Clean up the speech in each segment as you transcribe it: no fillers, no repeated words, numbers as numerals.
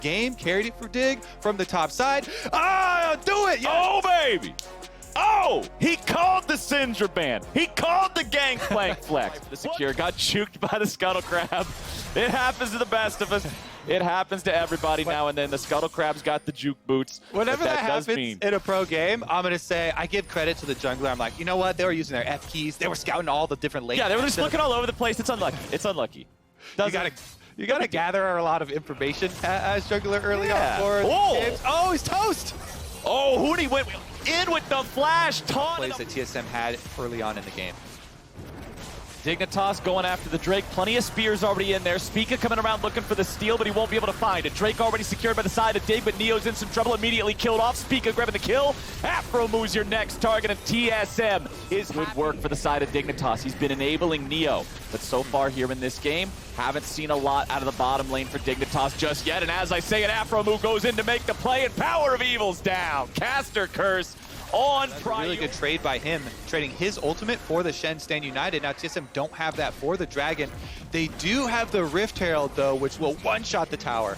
game, carried it for Dig from the top side. Ah, do it! Yes. Oh, baby! Oh! He called the Syndra ban. He called the Gangplank flex. The Secure got juked by the Scuttle Crab. It happens to the best of us. It happens to everybody now and then. The Scuttle Crab's got the juke boots. Whenever that happens in a pro game, I'm going to say, I give credit to the jungler. I'm like, you know what? They were using their F keys. They were scouting all the different lanes. Yeah, they were just looking all over the place. It's unlucky. It's unlucky. You gotta gather a lot of information as jungler early on for games. Oh, he's toast! Oh, Huni went in with the flash taunt. Plays that TSM had early on in the game. Dignitas going after the Drake. Plenty of spears already in there. Spica coming around looking for the steal, but he won't be able to find it. Drake already secured by the side of Dig, but Neo's in some trouble. Immediately killed off. Spica grabbing the kill. Afromu's your next target, and TSM is good work for the side of Dignitas. He's been enabling Neo, but so far here in this game, haven't seen a lot out of the bottom lane for Dignitas just yet. And as I say it, Afromu goes in to make the play, and Power of Evil's down. Caster Curse on Prime. Really good trade by him, trading his ultimate for the Shen Stand United. Now TSM don't have that for the Dragon. They do have the Rift Herald though, which will one-shot the tower.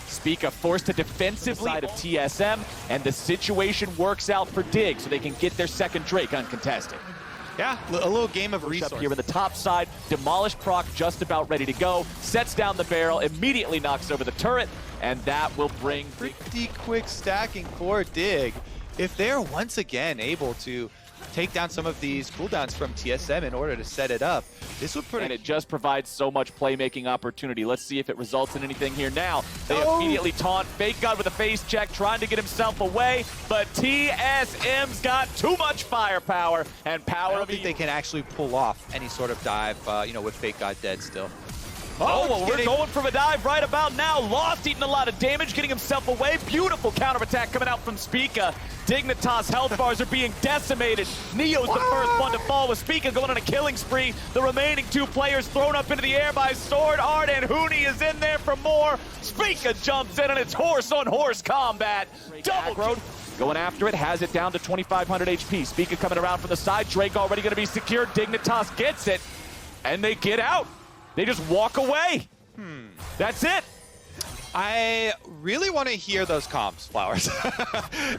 Spica forced to defensively side of TSM, and the situation works out for Dig, so they can get their second Drake uncontested. Yeah, a little game of resource. Up here with the top side, Demolish proc just about ready to go, sets down the barrel, immediately knocks over the turret, and that will bring pretty quick stacking for Dig. If they're once again able to take down some of these cooldowns from TSM in order to set it up, this would and it just provides so much playmaking opportunity. Let's see if it results in anything here now. They immediately taunt Fake God with a face check, trying to get himself away, but TSM's got too much firepower and power. I don't think they can actually pull off any sort of dive, you know, with Fake God dead still. Oh, well, we're going for a dive right about now. Lost eating a lot of damage, getting himself away. Beautiful counterattack coming out from Spica. Dignitas health bars are being decimated. Neo's the first one to fall with Spica going on a killing spree. The remaining two players thrown up into the air by Sword Art, and Huni is in there for more. Spica jumps in, and it's horse-on-horse combat. Double road. Going after it, has it down to 2,500 HP. Spica coming around from the side. Drake already going to be secured. Dignitas gets it, and they get out. They just walk away. That's it. I really want to hear those comms, Flowers.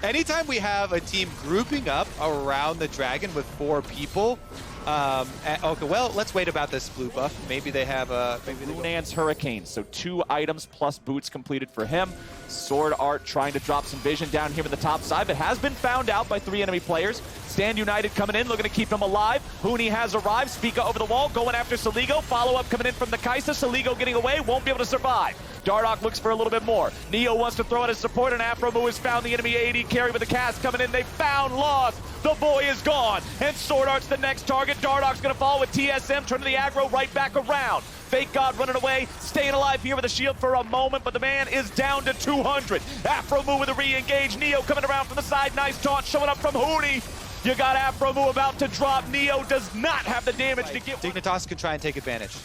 Anytime we have a team grouping up around the Dragon with 4 people, okay, well, let's wait about this blue buff. Maybe they have a... Lunan's Hurricane, so 2 items plus boots completed for him. Sword Art trying to drop some vision down here with the top side, but has been found out by 3 enemy players. Stand United coming in, looking to keep him alive. Huni has arrived. Spica over the wall, going after Saligo. Follow-up coming in from the Kaisa. Saligo getting away, won't be able to survive. Dardoch looks for a little bit more. Neo wants to throw out his support, and Afromu has found the enemy AD carry with the cast coming in. They found Lost. The boy is gone, and Sword Art's the next target. Dardoch's going to fall with TSM, turning the aggro right back around. Fake God running away, staying alive here with a shield for a moment, but the man is down to 200. Afromu with a re-engage. Neo coming around from the side. Nice taunt showing up from Huni. You got Afromu about to drop. Neo does not have the damage to get. Dignitas could try and take advantage.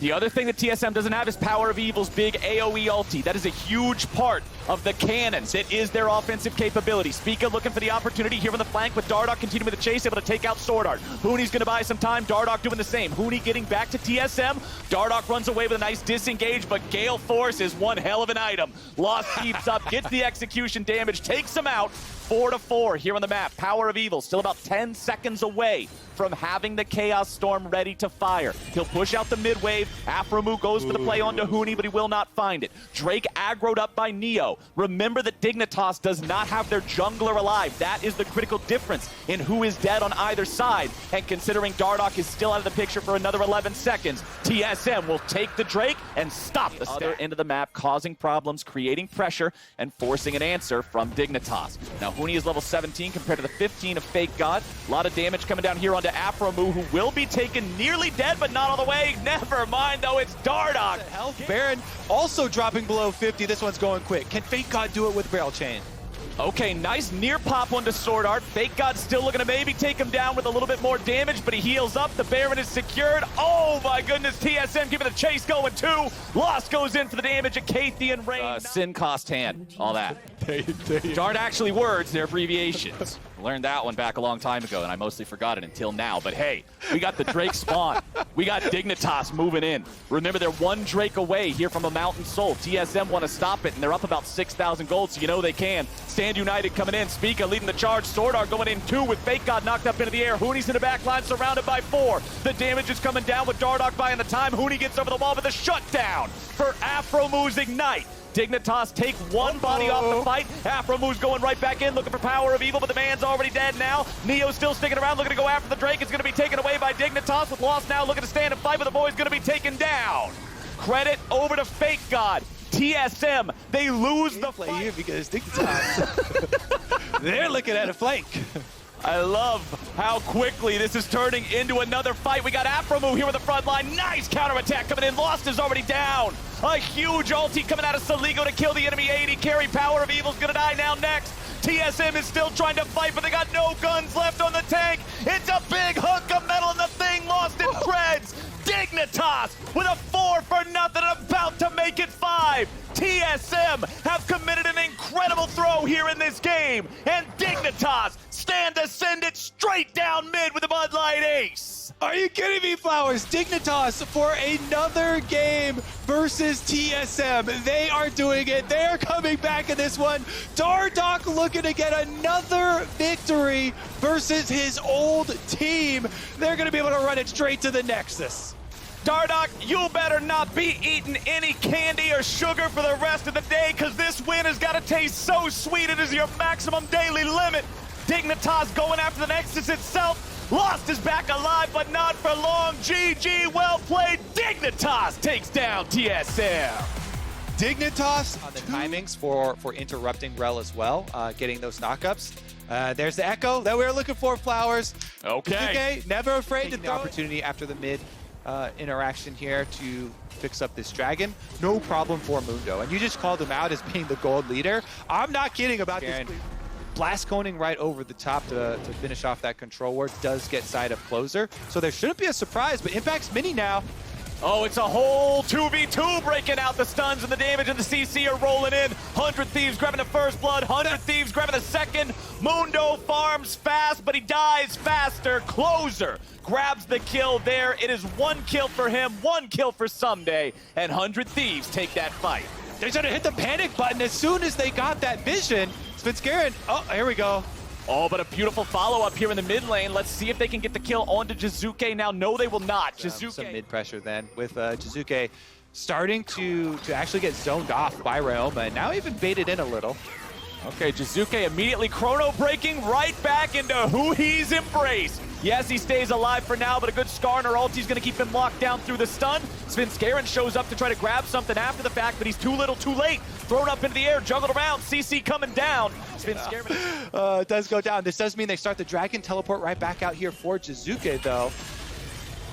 The other thing that TSM doesn't have is Power of Evil's big AoE ulti. That is a huge part of the cannons. It is their offensive capability. Spica looking for the opportunity here on the flank, with Dardoch continuing with the chase, able to take out Sword Art. Huni's going to buy some time. Dardoch doing the same. Huni getting back to TSM. Dardoch runs away with a nice disengage, but Gale Force is one hell of an item. Lost keeps up, gets the execution damage, takes him out. 4-4 here on the map. Power of Evil still about 10 seconds away from having the Chaos Storm ready to fire. He'll push out the mid wave. Afromu goes for the play onto Huni, but he will not find it. Drake aggroed up by Neo. Remember that Dignitas does not have their jungler alive. That is the critical difference in who is dead on either side. And considering Dardoch is still out of the picture for another 11 seconds, TSM will take the Drake and stop the other end of the map, causing problems, creating pressure, and forcing an answer from Dignitas. Now, Huni is level 17 compared to the 15 of Fake God. A lot of damage coming down here onto Afromu, who will be taken nearly dead, but not all the way. Never mind, though, it's Dardoch. Health Baron also dropping below 50. This one's going quick. Can Fake God do it with Barrel Chain? Okay, nice near pop onto Sword Art. Fake God still looking to maybe take him down with a little bit more damage, but he heals up. The Baron is secured. Oh my goodness, TSM giving the chase going too. Lost goes in for the damage. Acathian Rain. Sin cost hand, all that. Aren't actually words, they're abbreviations. Learned that one back a long time ago, and I mostly forgot it until now. But hey, we got the Drake spawn. We got Dignitas moving in. Remember, they're one Drake away here from a Mountain Soul. TSM want to stop it, and they're up about 6,000 gold, so you know they can. Stand United coming in. Spica leading the charge. Swordart going in 2 with Fake God knocked up into the air. Hooney's in the back line, surrounded by 4. The damage is coming down with Dardoch buying the time. Hooney gets over the wall with a shutdown for Afromu's Ignite. Dignitas take one body off the fight. Afromu's going right back in, looking for Power of Evil, but the man's already dead now. Neo's still sticking around, looking to go after the Drake. It's going to be taken away by Dignitas, with Lost now looking to stand and fight, but the boy's going to be taken down. Credit over to Fake God. TSM, they lose the play fight. here because Dignitas, they're looking at a flank. I love how quickly this is turning into another fight. We got Afromu here with the front line. Nice counterattack coming in. Lost is already down. A huge ulti coming out of Saligo to kill the enemy AD carry. Power of Evil's gonna die now next. TSM is still trying to fight, but they got no guns left on the tank. It's a big hook of metal and the thing lost in shreds. Dignitas with a 4-for-0 about to make it 5. TSM have committed an incredible throw here in this game, and Dignitas send it straight down mid with a Bud Light ace. Are you kidding me, Flowers? Dignitas for another game versus TSM. They are doing it. They're coming back in this one. Dardoch looking to get another victory versus his old team. They're going to be able to run it straight to the Nexus. Dardoch, you better not be eating any candy or sugar for the rest of the day, because this win has got to taste so sweet. It is your maximum daily limit. Dignitas going after the Nexus itself. Lost is back alive, but not for long. GG, well played. Dignitas takes down TSM. Dignitas on the timings for interrupting Rel as well, getting those knockups. There's the echo that we were looking for, Flowers. Okay. Never afraid to throw the opportunity after the mid interaction here to fix up this dragon. No problem for Mundo. And you just called him out as being the gold leader. I'm not kidding about this. Blast coning right over the top to finish off that control ward does get side of closer. So there shouldn't be a surprise, but Impact's mini now. Oh, it's a whole 2v2 breaking out. The stuns and the damage and the CC are rolling in. 100 Thieves grabbing the first blood. 100 Thieves grabbing the second. Mundo farms fast, but he dies faster. Closer grabs the kill there. It is 1 kill for him, 1 kill for Someday, and 100 Thieves take that fight. They're trying to hit the panic button as soon as they got that vision. Svenskeren, oh, here we go. Oh, but a beautiful follow-up here in the mid lane. Let's see if they can get the kill onto Jizuke now. No, they will not. Jizuke. Some mid pressure then with Jizuke starting to actually get zoned off by Ryoma, and now even baited in a little. Okay, Jizuke immediately chrono breaking right back into Huhi's embrace. Yes, he stays alive for now, but a good Skarner ulti's going to keep him locked down through the stun. Svenskeren shows up to try to grab something after the fact, but he's too little too late. Thrown up into the air, juggled around, CC coming down. Svenskeren. It does go down. This does mean they start the dragon teleport right back out here for Jizuke, though.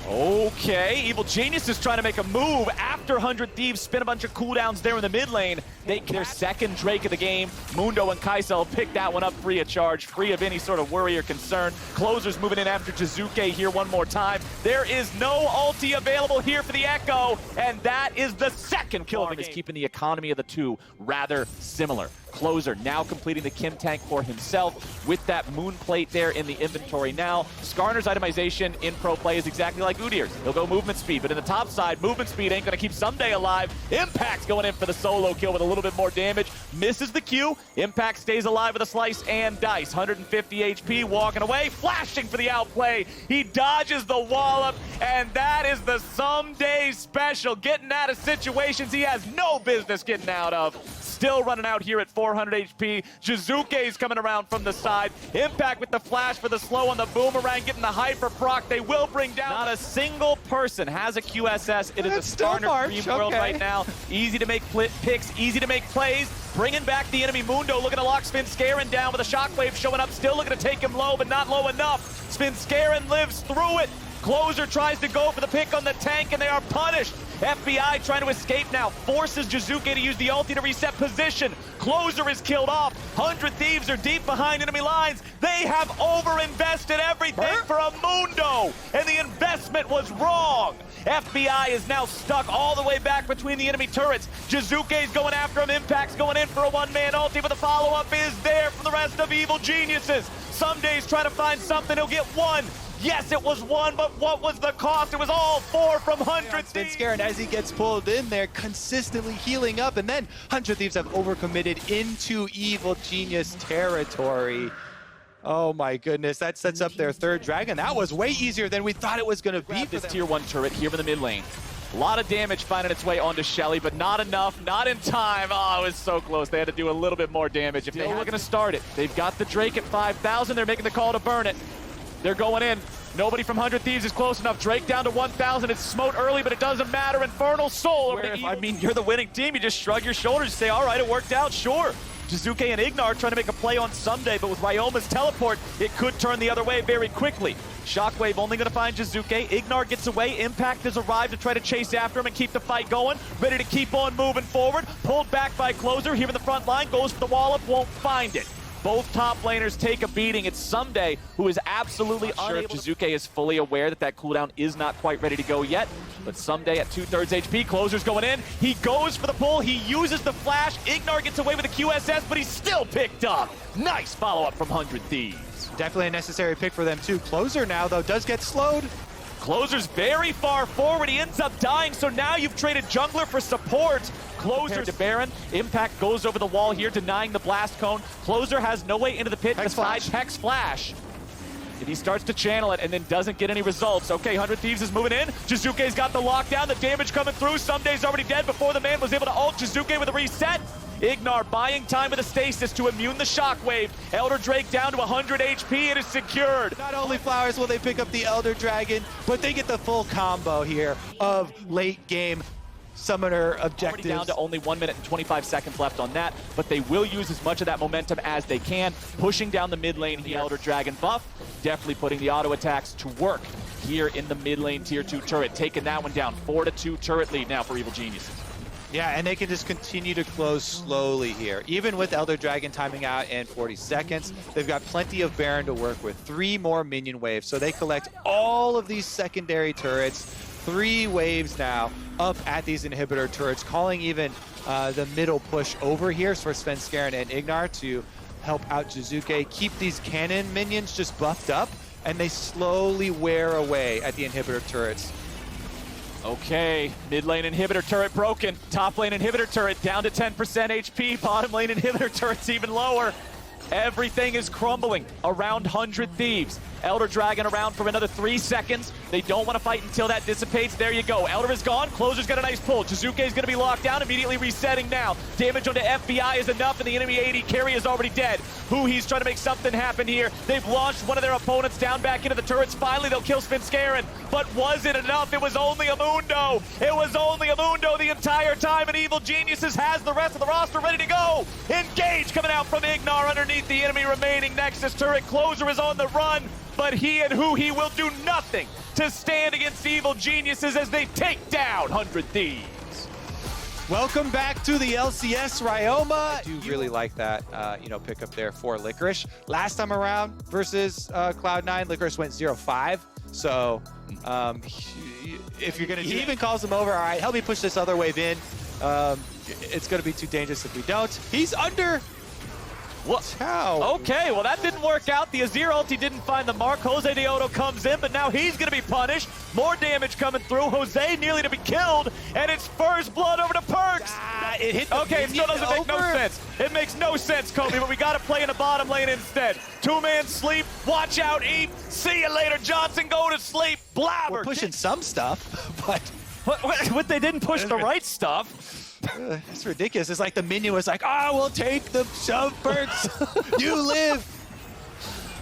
Okay, Evil Genius is trying to make a move after 100 Thieves spin a bunch of cooldowns there in the mid lane. They their second Drake of the game. Mundo and Kaisel pick that one up free of charge, free of any sort of worry or concern. Closer's moving in after Jizuke here one more time. There is no ulti available here for the Echo, and that is the second kill of the game. Is keeping the economy of the two rather similar. Closer now completing the Kim tank for himself with that moon plate there in the inventory now. Skarner's itemization in pro play is exactly like Udyr's. He'll go movement speed, but in the top side, movement speed ain't gonna keep Someday alive. Impact's going in for the solo kill with a little bit more damage. Misses the Q. Impact stays alive with a slice and dice. 150 HP, walking away, flashing for the outplay. He dodges the wallop, and that is the Someday special. Getting out of situations he has no business getting out of. Still running out here at 400 HP. Jizuke's coming around from the side. Impact with the flash for the slow on the boomerang, getting the hyper proc. They will bring down. Not a single person has a QSS. It is a Skarner dream world right now. Easy to make picks, easy to make plays. Bringing back the enemy Mundo, looking to lock Svenskeren down with a shockwave showing up. Still looking to take him low, but not low enough. Svenskeren lives through it. Closer tries to go for the pick on the tank, and they are punished. FBI trying to escape now, forces Jizuke to use the ulti to reset position. Closer is killed off. 100 Thieves are deep behind enemy lines. They have over-invested everything for a Mundo, and the investment was wrong. FBI is now stuck all the way back between the enemy turrets. Jizuke's going after him. Impact's going in for a one-man ulti, but the follow-up is there from the rest of Evil Geniuses. Some days try to find something, he'll get one. Yes, it was one, but what was the cost? It was all four from 100 Thieves. Scarin, as he gets pulled in there, consistently healing up, and then 100 Thieves have overcommitted into Evil Genius territory. Oh my goodness, that sets up their third dragon. That was way easier than we thought it was going to be. This tier 1 turret here in the mid lane. A lot of damage finding its way onto Shelly, but not enough, not in time. Oh, it was so close. They had to do a little bit more damage. If they were going to start it, they've got the Drake at 5,000. They're making the call to burn it. They're going in. Nobody from 100 Thieves is close enough. Drake down to 1,000. It's smote early, but it doesn't matter. Infernal Soul. I mean, you're the winning team. You just shrug your shoulders and say, all right, it worked out, sure. Jizuke and Ignar trying to make a play on Someday, but with Ryoma's teleport, it could turn the other way very quickly. Shockwave only going to find Jizuke. Ignar gets away. Impact has arrived to try to chase after him and keep the fight going. Ready to keep on moving forward. Pulled back by Closer here in the front line. Goes for the wall up, won't find it. Both top laners take a beating. It's Someday who is absolutely unable. Jizuke is fully aware that that cooldown is not quite ready to go yet, but Someday at 2/3 HP. Closer's going in. He goes for the pull. He uses the flash. Ignar gets away with the QSS, but he's still picked up. Nice follow-up from 100 Thieves. Definitely a necessary pick for them too. Closer now, though, does get slowed. Closer's very far forward. He ends up dying, so now you've traded jungler for support. Closer to Baron. Impact goes over the wall here, denying the blast cone. Closer has no way into the pit besides Hex Flash. If he starts to channel it and then doesn't get any results. Okay, 100 Thieves is moving in. Jizuke's got the lockdown. The damage coming through. Someday's already dead before the man was able to ult Jizuke with a reset. Ignar buying time with a stasis to immune the shockwave. Elder Drake down to 100 HP. It is secured. Not only Flowers will they pick up the Elder Dragon, but they get the full combo here of late game summoner objectives. Already down to only 1 minute and 25 seconds left on that, but they will use as much of that momentum as they can, pushing down the mid lane. The Elder Dragon buff, definitely putting the auto attacks to work here in the mid lane tier 2 turret, taking that one down. 4-2 turret lead now for Evil Geniuses. Yeah, and they can just continue to close slowly here. Even with Elder Dragon timing out in 40 seconds, they've got plenty of Baron to work with. 3 more minion waves, so they collect all of these secondary turrets. 3 waves now up at these inhibitor turrets, calling even the middle push over here for Svenskeren and Ignar to help out Jizuke. Keep these cannon minions just buffed up, and they slowly wear away at the inhibitor turrets. Okay, mid lane inhibitor turret broken. Top lane inhibitor turret down to 10% HP. Bottom lane inhibitor turret's even lower. Everything is crumbling around 100 Thieves. Elder Dragon around for another 3 seconds. They don't want to fight until that dissipates. There you go. Elder is gone. Closer's got a nice pull. Jizuke is going to be locked down, immediately resetting now. Damage onto FBI is enough, and the enemy AD carry is already dead. He's trying to make something happen here. They've launched one of their opponents down back into the turrets. Finally, they'll kill Svenskeren. But was it enough? It was only a Mundo. It was only a Mundo the entire time, and Evil Geniuses has the rest of the roster ready to go. Engage coming out from Ignar underneath the enemy remaining Nexus turret. Closer is on the run, but he will do nothing to stand against Evil Geniuses as they take down 100 Thieves. Welcome back to the LCS, Ryoma. I do really like that, pick up there for Licorice. Last time around versus Cloud9, Licorice went 0-5. So if you're going to, he even calls him over, all right, help me push this other wave in. It's going to be too dangerous if we don't. He's under. What? How? Okay, well that didn't work out. The Azir ulti didn't find the mark. Jose Deodo comes in, but now he's going to be punished. More damage coming through. Jose nearly to be killed, and it's first blood over to Perks. It hit the okay, it still doesn't make no sense. It makes no sense, Kobe, but we got to play in the bottom lane instead. 2-man sleep. Watch out, Eve. See you later, Johnson. Go to sleep. Blabber. We're pushing some stuff, but... What they didn't push the right stuff. It's ridiculous. It's like the minion was like, we'll take the shove, Perks. You live.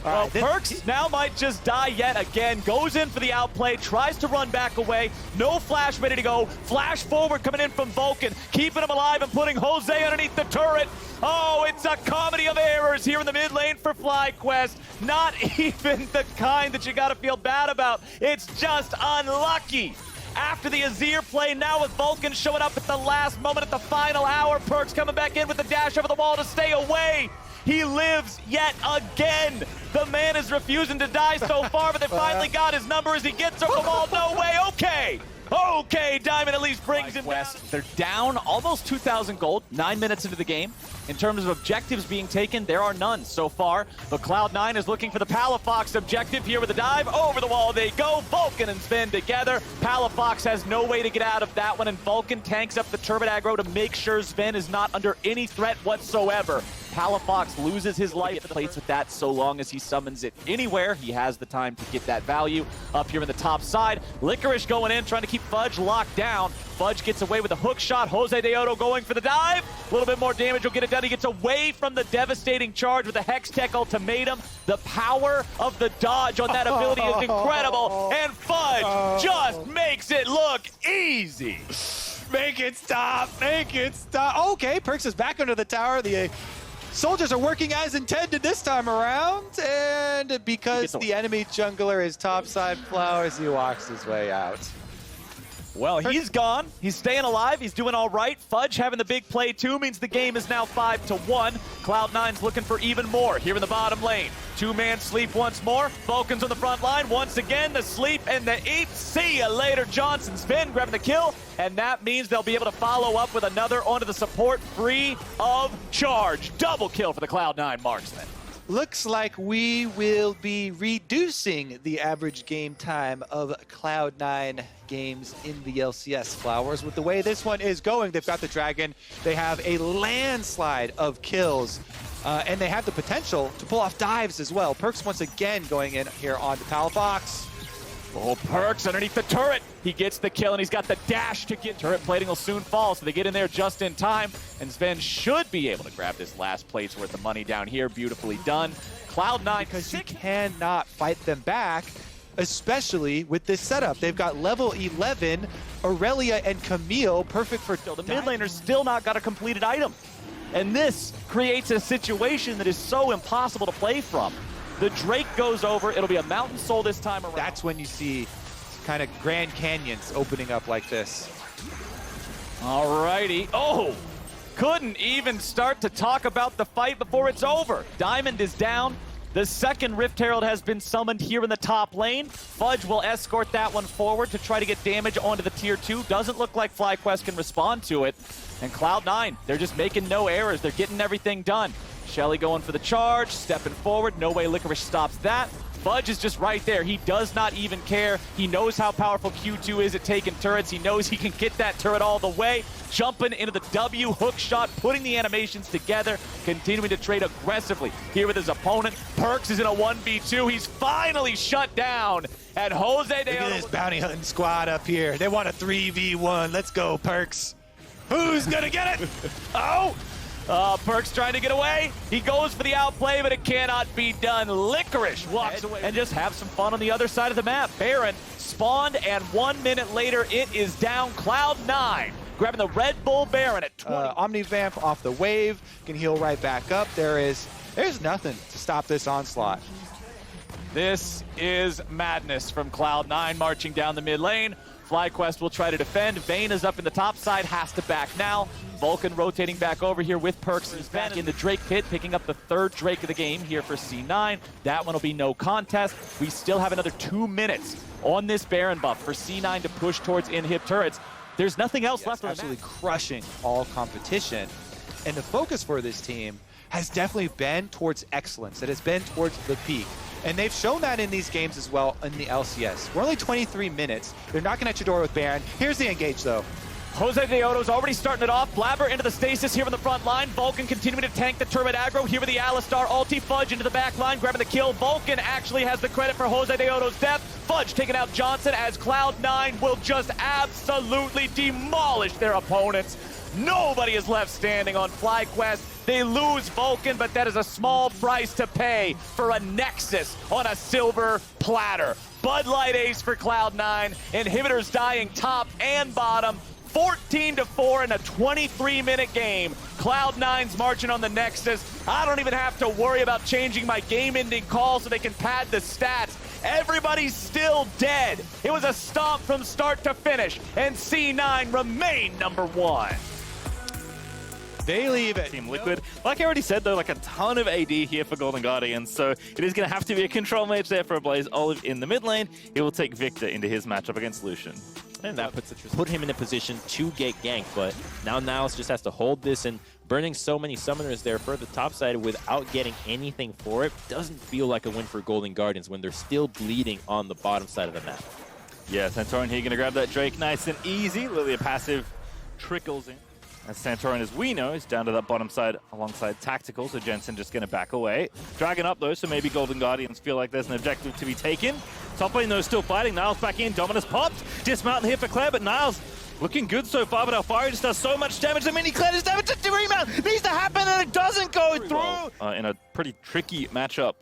Well, Perks now might just die yet again. Goes in for the outplay, tries to run back away. No flash ready to go. Flash forward coming in from Vulcan, keeping him alive and putting Jose underneath the turret. Oh, it's a comedy of errors here in the mid lane for FlyQuest. Not even the kind that you got to feel bad about. It's just unlucky. after the Azir play. Now with Vulcan showing up at the last moment at the final hour. Perkz coming back in with the dash over the wall to stay away. He lives yet again. The man is refusing to die so far, but they finally got his number as he gets over the wall. No way, okay. Okay, Diamond at least brings him down. They're down almost 2,000 gold, 9 minutes into the game. In terms of objectives being taken, there are none so far. But Cloud9 is looking for the Palafox objective here with a dive. Over the wall they go. Vulcan and Sven together. Palafox has no way to get out of that one, and Vulcan tanks up the Turbid aggro to make sure Sven is not under any threat whatsoever. Palafox loses his life at the plates with that so long as he summons it anywhere. He has the time to get that value up here in the top side. Licorice going in, trying to keep Fudge locked down. Fudge gets away with a hook shot. Jose Deodo going for the dive. A little bit more damage will get it done. He gets away from the devastating charge with the Hex Tech ultimatum. The power of the dodge on that ability is incredible. And Fudge just makes it look easy. Make it stop. Make it stop. Okay, Perkz is back under the tower. The soldiers are working as intended this time around, and because the enemy jungler is topside Flowers, he walks his way out. Well, he's gone. He's staying alive. He's doing all right. Fudge having the big play too means the game is now 5-1. Cloud9's looking for even more here in the bottom lane. Two-man sleep once more. Vulcan's on the front line. Once again, the sleep and the eat. See you later, Johnson. Sven grabbing the kill, and that means they'll be able to follow up with another onto the support free of charge. Double kill for the Cloud9 marksman. Looks like we will be reducing the average game time of Cloud9 games in the LCS, Flowers. With the way this one is going, they've got the Dragon. They have a landslide of kills, and they have the potential to pull off dives as well. Perkz once again going in here on the Palafox. Oh, Perkz underneath the turret. He gets the kill, and he's got the dash to get. Turret plating will soon fall, so they get in there just in time. And Sven should be able to grab this last plate's worth of money down here. Beautifully done. Cloud9, because you cannot fight them back, especially with this setup. They've got level 11, Aurelia and Camille, perfect for... The mid laner's still not got a completed item. And this creates a situation that is so impossible to play from. The Drake goes over. It'll be a Mountain Soul this time around. That's when you see kind of Grand Canyons opening up like this. Alrighty. Oh! Couldn't even start to talk about the fight before it's over. Diamond is down. The second Rift Herald has been summoned here in the top lane. Fudge will escort that one forward to try to get damage onto the tier 2. Doesn't look like FlyQuest can respond to it. And Cloud9, they're just making no errors. They're getting everything done. Shelly going for the charge, stepping forward. No way Licorice stops that. Fudge is just right there. He does not even care. He knows how powerful Q2 is at taking turrets. He knows he can get that turret all the way. Jumping into the W, hook shot, putting the animations together, continuing to trade aggressively here with his opponent. Perkz is in a 1v2. He's finally shut down. And Jose Deodo... Look at this bounty hunting squad up here. They want a 3v1. Let's go, Perkz. Who's gonna get it? Oh! Perkz trying to get away. He goes for the outplay, but it cannot be done. Licorice walks away and just have some fun on the other side of the map. Baron spawned, and 1 minute later, it is down. Cloud9 grabbing the Red Bull Baron at 20. Omnivamp off the wave, can heal right back up. There's nothing to stop this onslaught. This is madness from Cloud9 marching down the mid lane. FlyQuest will try to defend. Vayne is up in the top side, has to back now. Vulcan rotating back over here with Perkz. He's back in the Drake pit, picking up the third Drake of the game here for C9. That one will be no contest. We still have another 2 minutes on this Baron buff for C9 to push towards inhib turrets. There's nothing else left on the map. Absolutely crushing all competition. And the focus for this team has definitely been towards excellence. It has been towards the peak. And they've shown that in these games as well in the LCS. We're only 23 minutes. They're knocking at your door with Baron. Here's the engage, though. Jose Deodo's already starting it off. Blabber into the stasis here in the front line. Vulcan continuing to tank the Turbid aggro. Here with the Alistar ulti. Fudge into the back line, grabbing the kill. Vulcan actually has the credit for Jose Deodo's death. Fudge taking out Johnson as Cloud9 will just absolutely demolish their opponents. Nobody is left standing on FlyQuest. They lose Vulcan, but that is a small price to pay for a Nexus on a silver platter. Bud Light ace for Cloud9. Inhibitors dying top and bottom. 14-4 in a 23-minute game. Cloud9's marching on the Nexus. I don't even have to worry about changing my game-ending call so they can pad the stats. Everybody's still dead. It was a stomp from start to finish, and C9 remain #1. They leave it. Team Liquid. Like I already said, though, like a ton of AD here for Golden Guardians, so it is going to have to be a control match there for Blaze Olive in the mid lane. He will take Victor into his matchup against Lucian. And that put him in a position to get ganked, but now Niles just has to hold this, and burning so many summoners there for the top side without getting anything for it doesn't feel like a win for Golden Guardians when they're still bleeding on the bottom side of the map. Yeah, Santorin here going to grab that Drake nice and easy. Literally a passive trickles in. As Santorin, as we know, is down to that bottom side alongside Tactical, so Jensen just going to back away. Dragon up, though, so maybe Golden Guardians feel like there's an objective to be taken. Top lane, though, still fighting. Niles back in. Dominus popped. Dismount here for Claire, but Niles looking good so far, but Alfari just does so much damage. The mini Claire does damage to remount. Needs to happen, and it doesn't go through. In a pretty tricky matchup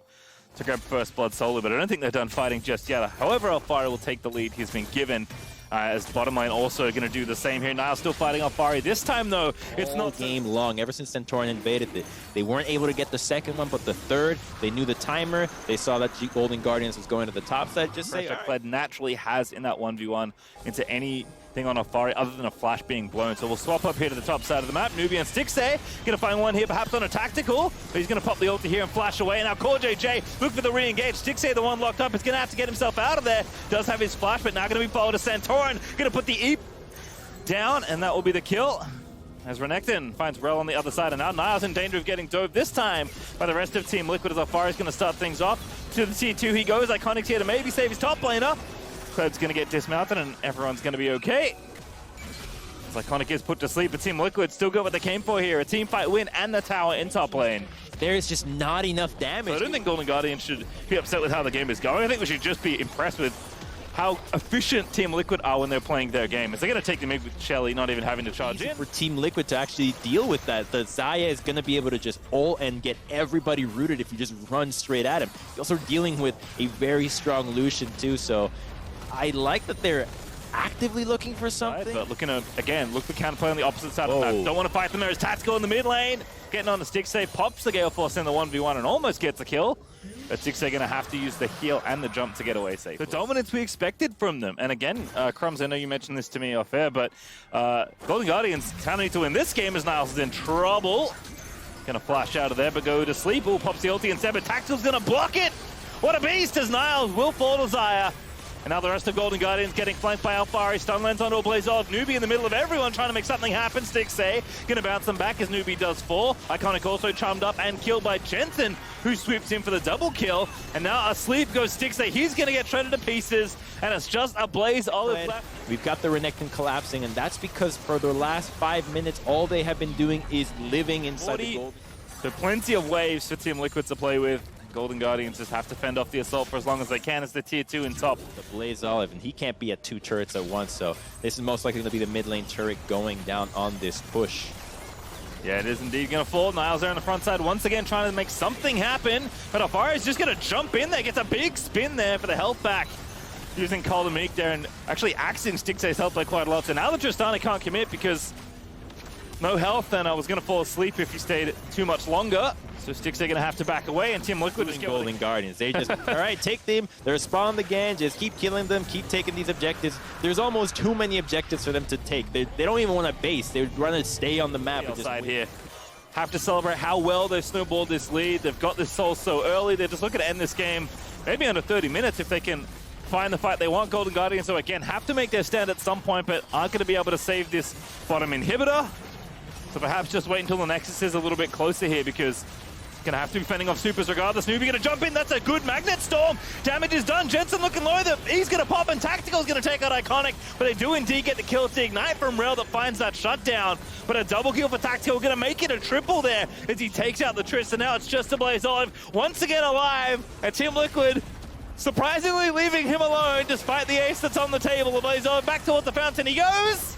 to grab First Blood solo, but I don't think they're done fighting just yet. However, Alfari will take the lead he's been given. As bottom lane also going to do the same here. Niles still fighting Alfari. This time, though, it's not game long. Ever since Santorin invaded it, they weren't able to get the second one, but the third, they knew the timer. They saw that Golden Guardians was going to the top side. Just say, Kled naturally has in that 1v1 into anything on Alfari other than a flash being blown. So we'll swap up here to the top side of the map. Nubian Stixay going to find one here, perhaps on a Tactical. But he's going to pop the ulti here and flash away. And now Core JJ, look for the re-engage. Stixay, the one locked up, is going to have to get himself out of there. Does have his flash, but now going to be followed to Santorin. Going to put the E down, and that will be the kill. As Renekton finds Rel on the other side, and now Niles in danger of getting dove this time by the rest of Team Liquid as Alfari is going to start things off. To the tier 2 he goes. Iconic's here to maybe save his top laner. Cled's going to get dismounted, and everyone's going to be okay. As Iconic is put to sleep, but Team Liquid still got what they came for here. A team fight win and the tower in top lane. There is just not enough damage. So I don't think Golden Guardians should be upset with how the game is going. I think we should just be impressed with how efficient Team Liquid are when they're playing their game. They're going to take the mid with Shelly, not even having to charge in. For Team Liquid to actually deal with that, the Xayah is going to be able to just ult and get everybody rooted if you just run straight at him. You're also dealing with a very strong Lucian too, so I like that they're actively looking for something. Right, but looking at, again, look for counterplay on the opposite side of the map. Don't want to fight them. There's Tactical in the mid lane. Getting on the Stixay, pops the Gale Force in the 1v1 and almost gets a kill. But Stixay going to have to use the heal and the jump to get away safely. The dominance we expected from them. And again, Crumbs, I know you mentioned this to me off air, but Golden Guardians kind of need to win this game as Niles is in trouble. Going to flash out of there, but go to sleep. Ooh, pops the ulti instead, but Tactical's going to block it. What a beast as Niles will fall to Xayah. And now the rest of Golden Guardians getting flanked by Alfari. Stun lands onto a Blaze Olive. Newbie in the middle of everyone trying to make something happen. Stixay going to bounce them back as Newbie does fall. Iconic also charmed up and killed by Jensen, who sweeps in for the double kill. And now asleep goes Stixay. He's going to get shredded to pieces. And it's just a Blaze Olive left. We've got the Renekton collapsing, and that's because for the last 5 minutes, all they have been doing is living inside the Golden. So plenty of waves for Team Liquid to play with. Golden Guardians just have to fend off the assault for as long as they can as the tier 2 in top. The Blaze Olive, and he can't be at 2 turrets at once, so this is most likely going to be the mid lane turret going down on this push. Yeah, it is indeed going to fall. Niles there on the front side once again trying to make something happen, but Alfari is just going to jump in there, gets a big spin there for the health back. Using Caldemeek there and actually axing Stixay's health by quite a lot. So now that Tristana can't commit because no health, and I was going to fall asleep if he stayed too much longer. So Stixay going to have to back away, and Team Liquid is Golden Guardians. They just, all right, take them. They're spawned again. Just keep killing them. Keep taking these objectives. There's almost too many objectives for them to take. They don't even want to base. They want to stay on the map. And just here. Have to celebrate how well they've snowballed this lead. They've got this soul so early. They're just looking to end this game maybe under 30 minutes if they can find the fight they want. Golden Guardians, so again, have to make their stand at some point, but aren't going to be able to save this bottom inhibitor. So perhaps just wait until the Nexus is a little bit closer here because going to have to be fending off supers regardless. Newbie going to jump in. That's a good Magnet Storm. Damage is done. Jensen looking low. He's going to pop, and Tactical's going to take out Iconic. But they do indeed get the kill to Ignite from Rel that finds that shutdown. But a double kill for Tactical. Going to make it a triple there as he takes out the Trist. And now it's just a Blaze Olive once again alive. And Team Liquid surprisingly leaving him alone despite the ace that's on the table. The Blaze Olive back towards the fountain he goes.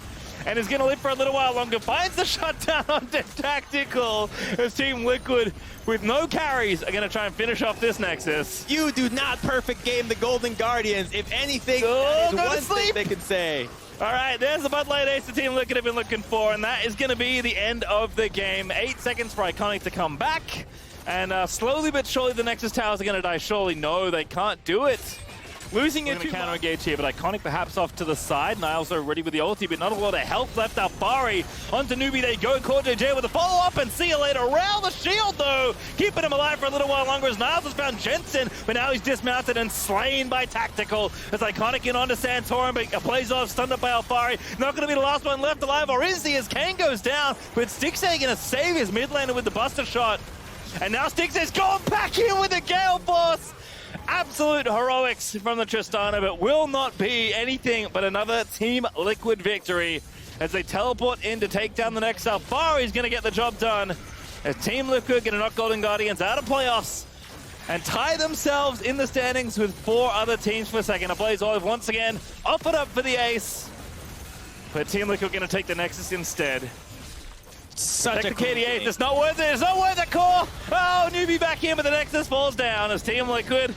And is going to live for a little while longer. Finds the shutdown onto Tactical as Team Liquid, with no carries, are going to try and finish off this Nexus. You do not perfect game the Golden Guardians. If anything, that is one thing they can say. All right, there's the Bud Light Ace the Team Liquid have been looking for, and that is going to be the end of the game. 8 seconds for Iconic to come back. And slowly but surely the Nexus towers are going to die. Surely, no, they can't do it. Losing your counter engage here, but Iconic perhaps off to the side. Niles are ready with the ulti, but not a lot of health left. Alfari onto Newbie, they go. Caught JJ with a follow-up, and see you later. Around the shield, though, keeping him alive for a little while longer as Niles has found Jensen, but now he's dismounted and slain by Tactical. As Iconic in onto Santorum, but plays off, stunned up by Alfari. Not going to be the last one left alive, or is he, as Kane goes down, but Stixay going to save his mid laner with the Buster Shot. And now Stixay's gone back in with the Gale Force. Absolute heroics from the Tristana, but will not be anything but another Team Liquid victory as they teleport in to take down the next Alfari's going to get the job done. As Team Liquid going to knock Golden Guardians out of playoffs and tie themselves in the standings with 4 other teams for a second. Blaze Olive once again offered up for the ace, but Team Liquid going to take the Nexus instead. Such a KD8, it's not worth it, it's not worth it, Core! Oh, Newbie back in, but the Nexus falls down as Team Liquid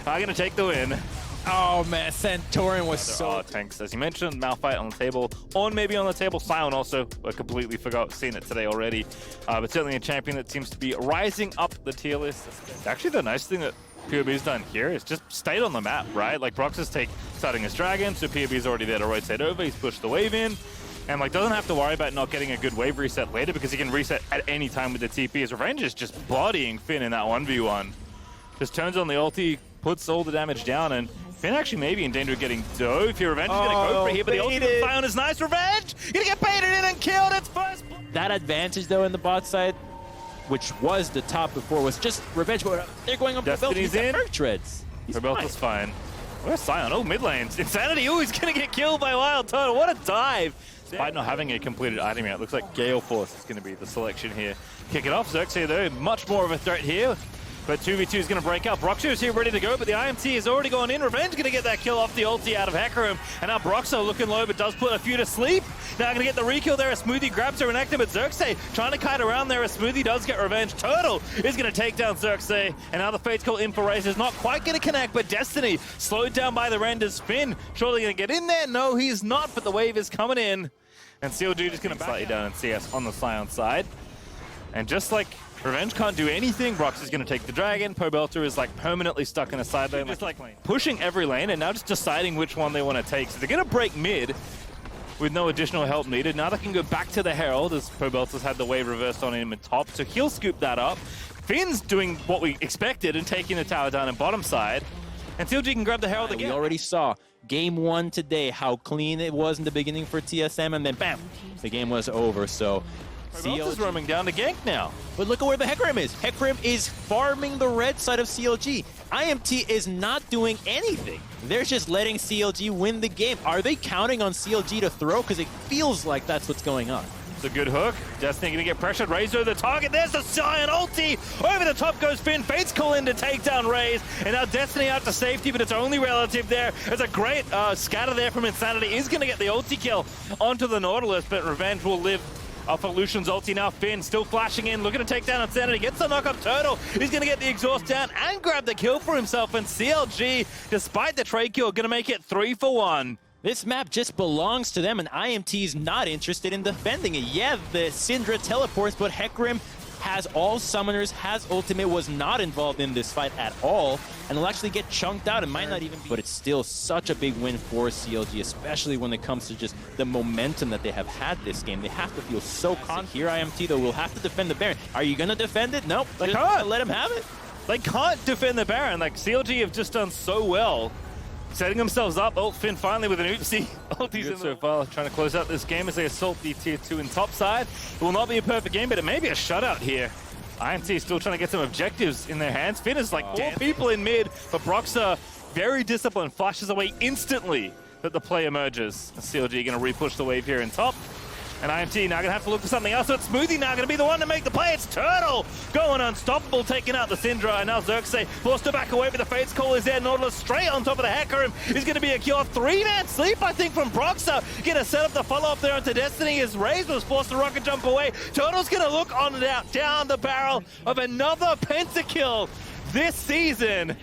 are going to take the win. Oh man, Santorum was so tanks. As you mentioned, Malphite on the table, or maybe on the table, Sion also. I completely forgot seeing it today already. But certainly a champion that seems to be rising up the tier list. Actually, the nice thing that PUBG's done here is just stayed on the map, right? Like, Brox is starting his dragon, so PUBG's already there to rotate over. He's pushed the wave in. And doesn't have to worry about not getting a good wave reset later because he can reset at any time with the TP. His Revenge is just bodying Finn in that 1v1. Just turns on the ulti, puts all the damage down, and Finn actually may be in danger of getting dove. Your Revenge is going to go for here, but the ultimate Sion is nice. Revenge! Gonna get baited in and killed. It's first. That advantage though in the bot side, which was the top before, was just Revenge. They're going up for Belt. He's in. Treads. Belt fine. Where's Sion? Oh, mid lanes. Insanity. Oh, he's going to get killed by Wild Turtle. What a dive. Despite not having a completed item yet, it looks like Gale Force is going to be the selection here. Kick it off. Xerxes, though, much more of a threat here. But 2v2 is going to break up. Broxo is here ready to go, but the IMT has already gone in. Revenge going to get that kill off the ulti out of Hecarim. And now Broxo looking low, but does put a few to sleep. Now going to get the re-kill there as Smoothie grabs her and active, but Xerxes trying to kite around there as Smoothie does get Revenge. Turtle is going to take down Xerxes. And now the Fate's Call in for Raze is not quite going to connect, but Destiny slowed down by the Renders. Finn surely going to get in there. No, he's not, but the wave is coming in. And CLG just going to slightly down in CS on the Sion side. And just like Revenge can't do anything, Brox is going to take the Dragon. Pobelter is permanently stuck in a side lane. Just pushing every lane and now just deciding which one they want to take. So they're going to break mid with no additional help needed. Now they can go back to the Herald as Pobelter's had the wave reversed on him in top. So he'll scoop that up. Finn's doing what we expected and taking the tower down in bottom side. And CLG can grab the Herald again. We already saw game 1 today, how clean it was in the beginning for TSM, and then bam, the game was over. So CLG is roaming down to gank now. But look at where the Hecarim is. Hecarim is farming the red side of CLG. IMT is not doing anything. They're just letting CLG win the game. Are they counting on CLG to throw? Because it feels like that's what's going on. It's a good hook. Destiny going to get pressured. Razor the target. There's the Sion ulti. Over the top goes Finn. Fate's Call in to take down Raze. And now Destiny out to safety, but it's only relative there. There's a great scatter there from Insanity. He's going to get the ulti kill onto the Nautilus, but Revenge will live off of Lucian's ulti. Now Finn still flashing in, looking to take down Insanity. Gets the knock up Turtle. He's going to get the exhaust down and grab the kill for himself. And CLG, despite the trade kill, going to make it 3-for-1. This map just belongs to them, and IMT's not interested in defending it. Yeah, the Syndra teleports, but Hecarim has all summoners, has ultimate, was not involved in this fight at all, and will actually get chunked out and might not even be. But it's still such a big win for CLG, especially when it comes to just the momentum that they have had this game. They have to feel so confident. Here IMT, though, will have to defend the Baron. Are you going to defend it? Nope. They can't. Let him have it. They can't defend the Baron. CLG have just done so well. Setting themselves up. Oh, Finn finally with an oopsie. Ulti's in so far, trying to close out this game as they assault the tier 2 in top side. It will not be a perfect game, but it may be a shutout here. IMT still trying to get some objectives in their hands. Finn is 4 people in mid, but Broxer, very disciplined, flashes away instantly that the play emerges. CLG going to re-push the wave here in top. And IMT now going to have to look for something else. So it's Smoothie now going to be the one to make the play. It's Turtle going unstoppable, taking out the Syndra. And now Xerxes forced to back away, but the Fate's Call is there. Nautilus straight on top of the Hecarim is going to be a kill. 3-man sleep, I think, from Broxer. Going to set up the follow-up there onto Destiny as Raze was forced to rocket jump away. Turtle's going to look on and out, down the barrel of another pentakill this season.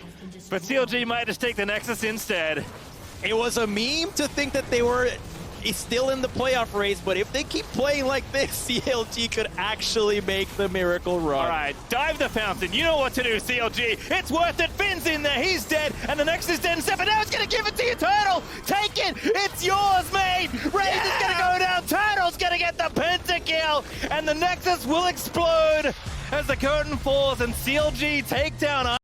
But CLG might just take the Nexus instead. It was a meme to think that they were is still in the playoff race, but if they keep playing like this, CLG could actually make the miracle run. All right, dive the fountain. You know what to do, CLG. It's worth it. Finn's in there. He's dead. And the next is dead and Stefan. Now it's going to give it to you, Turtle. Take it. It's yours, mate. Raze is going to go down. Turtle's going to get the pentakill. And the Nexus will explode as the curtain falls and CLG take down